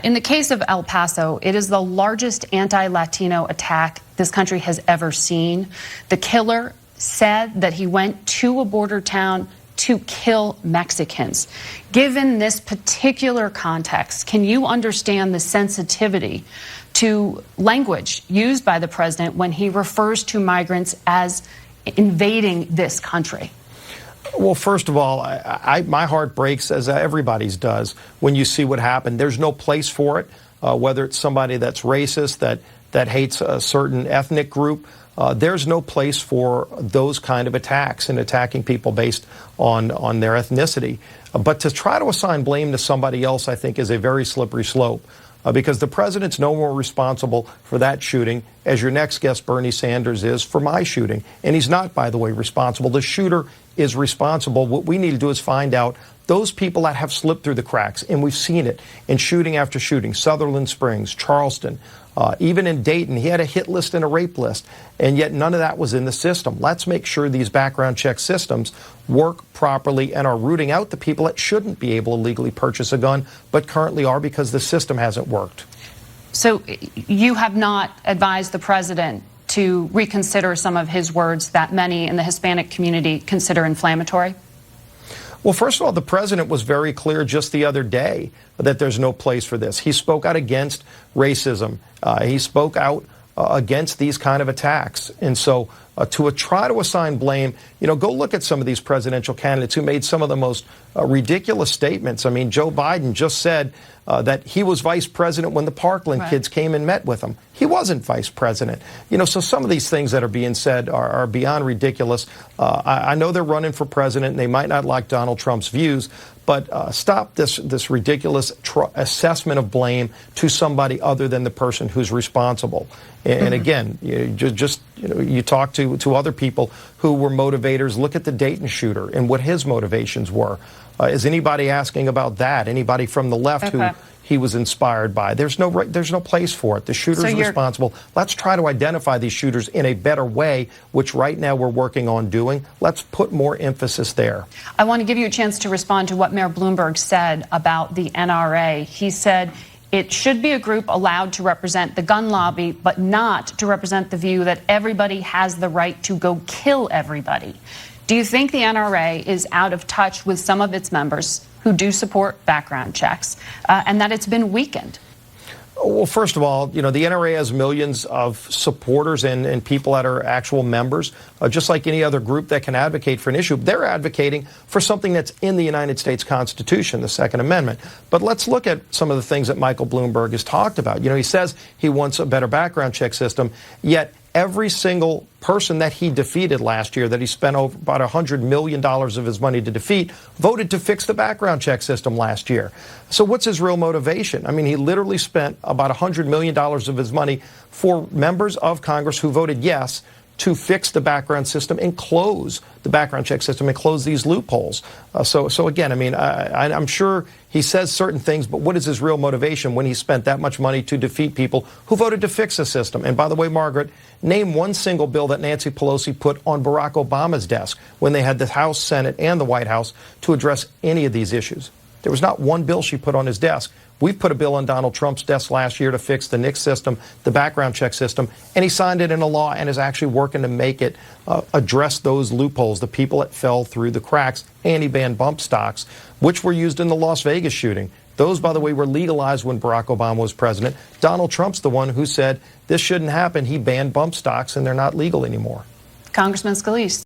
In the case of El Paso, it is the largest anti-Latino attack this country has ever seen. The killer said that he went to a border town to kill Mexicans. Given this particular context, can you understand the sensitivity to language used by the president when he refers to migrants as invading this country? Well, first of all, my heart breaks, as everybody's does, when you see what happened. There's no place for it, whether it's somebody that's racist, that hates a certain ethnic group. There's no place for those kind of attacks and attacking people based on their ethnicity. But to try to assign blame to somebody else, I think, is a very slippery slope. Because the president's no more responsible for that shooting as your next guest, Bernie Sanders, is for my shooting. And he's not, by the way, responsible. The shooter is responsible. What we need to do is find out those people that have slipped through the cracks, and we've seen it in shooting after shooting, Sutherland Springs, Charleston, even in Dayton. He had a hit list and a rape list, and yet none of that was in the system. Let's make sure these background check systems work properly and are rooting out the people that shouldn't be able to legally purchase a gun, but currently are because the system hasn't worked. So you have not advised the president to reconsider some of his words that many in the Hispanic community consider inflammatory? Well, first of all, the president was very clear just the other day that there's no place for this. He spoke out against racism. He spoke out against these kind of attacks. And so to try to assign blame, go look at some of these presidential candidates who made some of the most ridiculous statements. I mean, Joe Biden just said that he was vice president when the Parkland kids came and met with him. He wasn't vice president. So some of these things that are being said are beyond ridiculous. I know they're running for president and they might not like Donald Trump's views, but stop this ridiculous assessment of blame to somebody other than the person who's responsible. And again, you talk to other people who were motivators. Look at the Dayton shooter and what his motivations were. Is anybody asking about that? Anybody from the left who he was inspired by? There's no place for it. The shooter's responsible. Let's try to identify these shooters in a better way, which right now we're working on doing. Let's put more emphasis there. I want to give you a chance to respond to what Mayor Bloomberg said about the NRA. He said it should be a group allowed to represent the gun lobby, but not to represent the view that everybody has the right to go kill everybody. Do you think the NRA is out of touch with some of its members who do support background checks and that it's been weakened? Well, first of all, the NRA has millions of supporters and people that are actual members, just like any other group that can advocate for an issue. They're advocating for something that's in the United States Constitution, the Second Amendment. But let's look at some of the things that Michael Bloomberg has talked about. He says he wants a better background check system, yet every single person that he defeated last year, that he spent over about $100 million of his money to defeat, voted to fix the background check system last year. So what's his real motivation? I mean, he literally spent about $100 million of his money for members of Congress who voted yes to fix the background system and close the background check system and close these loopholes. So again, I mean, I'm sure he says certain things, but what is his real motivation when he spent that much money to defeat people who voted to fix the system? And by the way, Margaret, name one single bill that Nancy Pelosi put on Barack Obama's desk when they had the House, Senate, and the White House to address any of these issues. There was not one bill she put on his desk. We've put a bill on Donald Trump's desk last year to fix the NICS system, the background check system, and he signed it into law and is actually working to make it address those loopholes, the people that fell through the cracks, and he banned bump stocks, which were used in the Las Vegas shooting. Those, by the way, were legalized when Barack Obama was president. Donald Trump's the one who said this shouldn't happen. He banned bump stocks, and they're not legal anymore. Congressman Scalise.